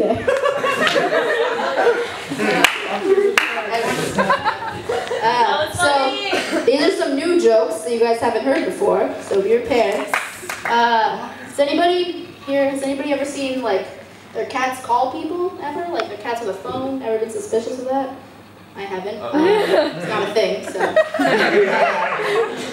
Okay. So these are some new jokes that you guys haven't heard before, so be prepared. Has anybody ever seen like their cats call people ever? Like their cats with a phone? Ever been suspicious of that? I haven't. It's not a thing, so.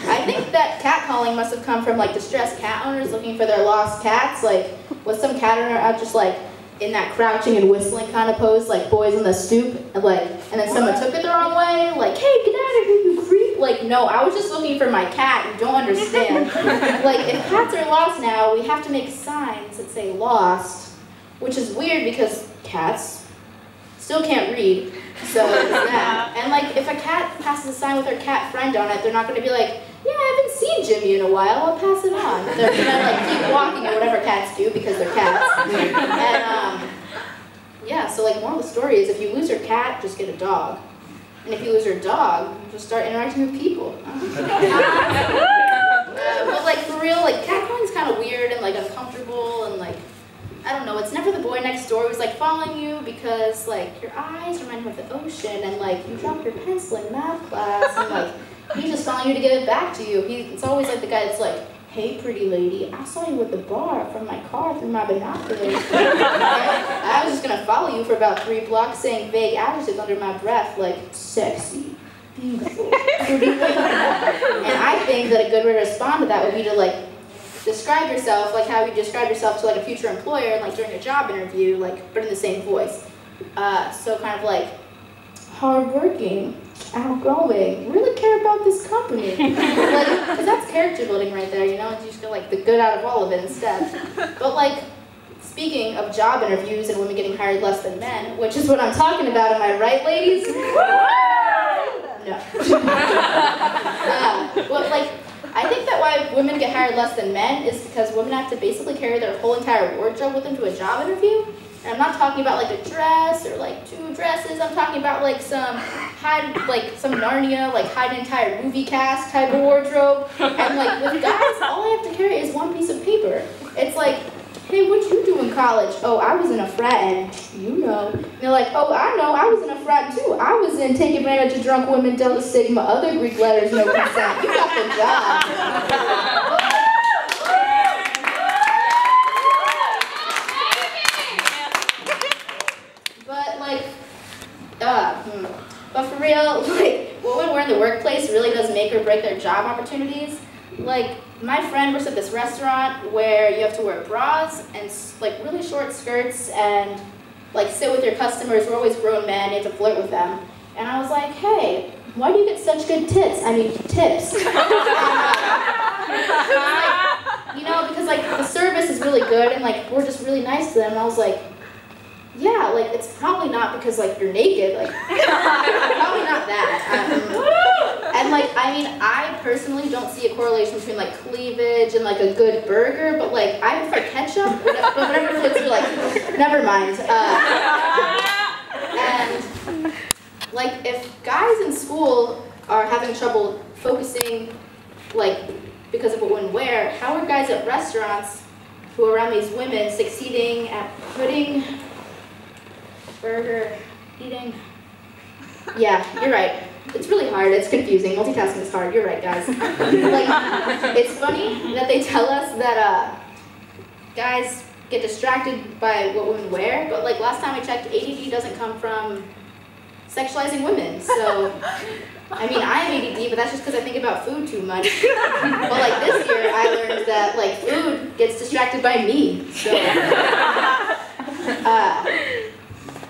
I think that cat calling must have come from like distressed cat owners looking for their lost cats. Like, was some cat owner out just like in that crouching and whistling kind of pose, like Boys on the Stoop, and then someone took it the wrong way? Like, hey, get out of here, you creep! Like, no, I was just looking for my cat. You don't understand. Like, if cats are lost now, we have to make signs that say lost, which is weird because cats still can't read. So there's that. And like, if a cat passes a sign with her cat friend on it, they're not going to be like, yeah, I haven't seen Jimmy in a while, I'll pass it on. They're going to like keep walking or whatever cats do because they're cats. And yeah, so like moral of the story is if you lose your cat, just get a dog. And if you lose your dog, just start interacting with people. But like for real, like cat calling is kind of weird and like uncomfortable and like, I don't know, it's never the boy next door who's like following you because like your eyes remind him of the ocean and like you dropped your pencil in math class and like he's just following you to give it back to you. It's always like the guy that's like, hey pretty lady, I saw you at the bar from my car through my binoculars. I was just gonna follow you for about 3 blocks saying vague adjectives under my breath like sexy, beautiful, pretty lady. And I think that a good way to respond to that would be to like describe yourself like how you describe yourself to like a future employer and like during a job interview, like but in the same voice. So kind of like hardworking, outgoing, really care about this company. Like, because that's character building right there, you know? You just get like the good out of all of it instead. But like, speaking of job interviews and women getting hired less than men, which is what I'm talking about, am I right, ladies? No. But like, I think that why women get hired less than men is because women have to basically carry their whole entire wardrobe with them to a job interview. And I'm not talking about like a dress or like 2 dresses. I'm talking about like some Narnia, like hide an entire movie cast type of wardrobe. And like with guys, all I have to carry is 1 piece of paper. It's like, hey, what'd you do in college? Oh, I was in a frat and you know. And they're like, oh, I know, I was in a frat too. I was in Take Advantage of Drunk Women, Delta Sigma, other Greek letters, no consent. You got the job. But for real, like, what women wear in the workplace really does make or break their job opportunities. Like, my friend works at this restaurant where you have to wear bras and like really short skirts and like sit with your customers who are always grown men, you have to flirt with them. And I was like, hey, why do you get such good tips? I mean, tips. Like, you know, because like the service is really good and like we're just really nice to them. And I was like, yeah, like it's probably not because like you're naked, like probably not that. And like, I mean, I personally don't see a correlation between like cleavage and like a good burger, but like I prefer ketchup, but whatever fits you, like, never mind. And like if guys in school are having trouble focusing, like because of what women wear, how are guys at restaurants who are around these women succeeding at putting burger, eating? Yeah, you're right. It's really hard. It's confusing. Multitasking is hard. You're right, guys. Like, it's funny that they tell us that guys get distracted by what women wear, but like last time I checked, ADD doesn't come from sexualizing women. So, I mean, I have ADD, but that's just because I think about food too much. But like this year, I learned that like food gets distracted by me. So.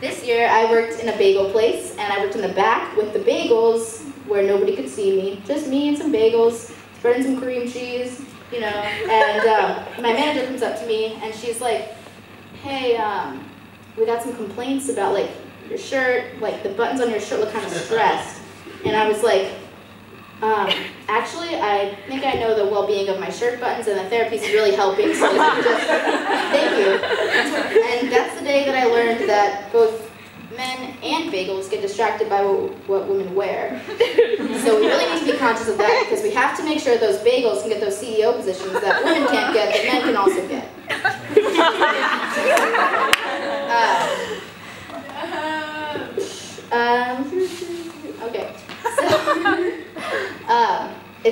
This year, I worked in a bagel place, and I worked in the back with the bagels where nobody could see me. Just me and some bagels, spreading some cream cheese, you know. And my manager comes up to me, and she's like, hey, we got some complaints about, like, your shirt. Like, the buttons on your shirt look kind of stressed. And I was like, actually, I think I know the well-being of my shirt buttons, and the therapy's really helping, so just thank you. And that's the day that I learned that both men and bagels get distracted by what women wear. So we really need to be conscious of that, because we have to make sure those bagels can get those CEO positions that women can't get, that men can also get.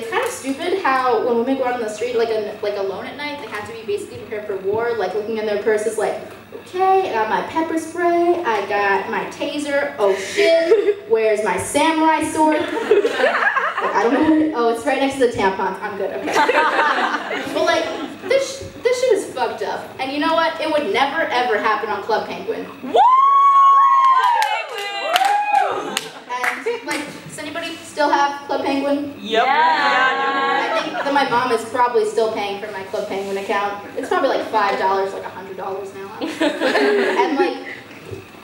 it's kind of stupid how when women go out on the street like alone at night, they have to be basically prepared for war, like looking in their purses like, okay, I got my pepper spray, I got my taser, oh shit, where's my samurai sword? I don't know, oh, it's right next to the tampons, I'm good, okay. But like, this shit is fucked up. And you know what? It would never ever happen on Club Penguin. Woo! And like, does anybody still have Club Penguin? Yep. I think that my mom is probably still paying for my Club Penguin account. It's probably like $5, like $100 now. And like,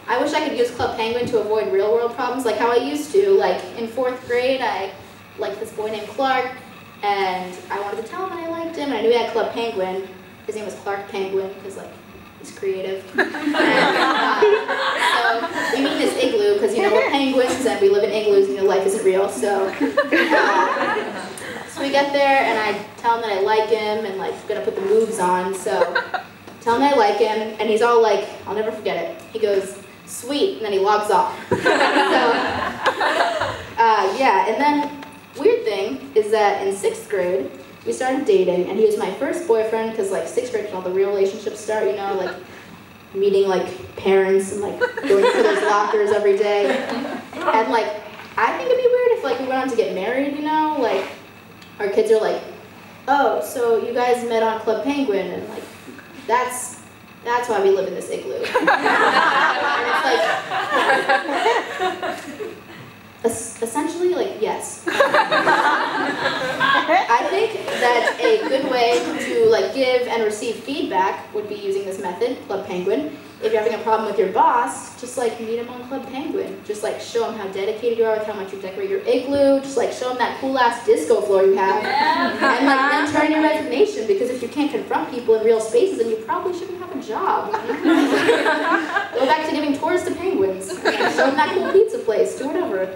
I wish I could use Club Penguin to avoid real world problems like how I used to. Like in 4th grade, I liked this boy named Clark, and I wanted to tell him that I liked him, and I knew he had Club Penguin. His name was Clark Penguin, because like, he's creative. And, so we meet in this igloo, because you know, we're penguins, and we live in igloos, and you know, life isn't real, so. So we get there, and I tell him that I like him, and like, I'm gonna put the moves on, so. Tell him that I like him, and he's all like, I'll never forget it. He goes, sweet, and then he logs off. So, yeah, and then, weird thing is that in 6th grade, we started dating, and he was my first boyfriend, because like 6th grade is when all the real relationships start, you know, like meeting like parents and like going to those lockers every day. And like, I think it'd be weird if like we went on to get married, you know, like our kids are like, oh, so you guys met on Club Penguin, and like, that's why we live in this igloo. And it's like, essentially, like, yes. I think that a good way to like give and receive feedback would be using this method, Club Penguin. If you're having a problem with your boss, just like meet him on Club Penguin. Just like show him how dedicated you are with how much you decorate your igloo. Just like show him that cool ass disco floor you have. And like then turn your resignation, because if you can't confront people in real spaces, then you probably shouldn't have a job. Go back to giving tours to penguins. Show them that cool pizza place. Do whatever.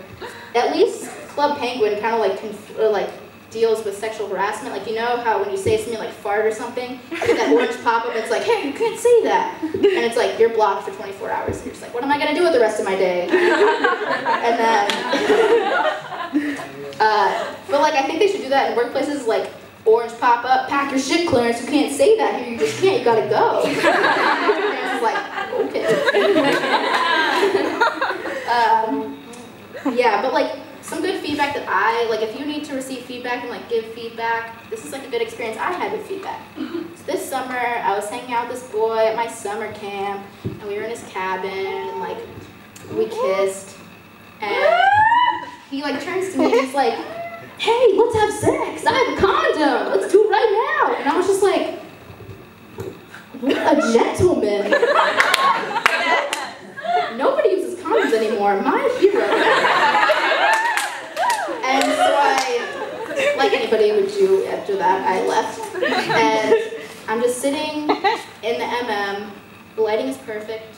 At least Club Penguin kind of like deals with sexual harassment. Like, you know how when you say something like fart or something, you get that orange pop-up, it's like, hey, you can't say that. And it's like, you're blocked for 24 hours. And you're just like, what am I going to do with the rest of my day? And then, but like, I think they should do that in workplaces, like, orange pop-up, pack your shit, Clarence, you can't say that here, you just can't, you gotta go. And Clarence is like, okay. Yeah, but like, some good feedback that like if you need to receive feedback and like give feedback, this is like a good experience I had with feedback. So this summer, I was hanging out with this boy at my summer camp, and we were in his cabin, and like, we kissed, and he like turns to me and he's like, hey, let's have sex, I have a condom, let's do it right now. And I was just like, what a gentleman. Nobody uses condoms anymore, my hero. And so I, like anybody would do after that, I left. And I'm just sitting in the MM, the lighting is perfect,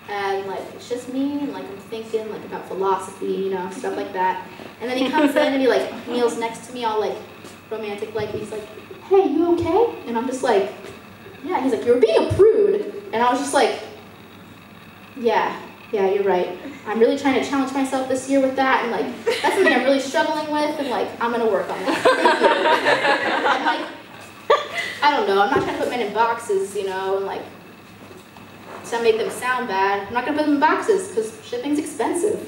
and like, it's just me, and like, I'm thinking like about philosophy, you know, stuff like that. And then he comes in and he like kneels next to me all like romantic like, and he's like, hey, you okay? And I'm just like, yeah. He's like, you're being a prude. And I was just like, yeah, you're right. I'm really trying to challenge myself this year with that, and like, that's something I'm really struggling with, and like, I'm gonna work on that. Thank you. And like, I don't know, I'm not trying to put men in boxes, you know, and like, to make them sound bad. I'm not gonna put them in boxes, because shipping's expensive.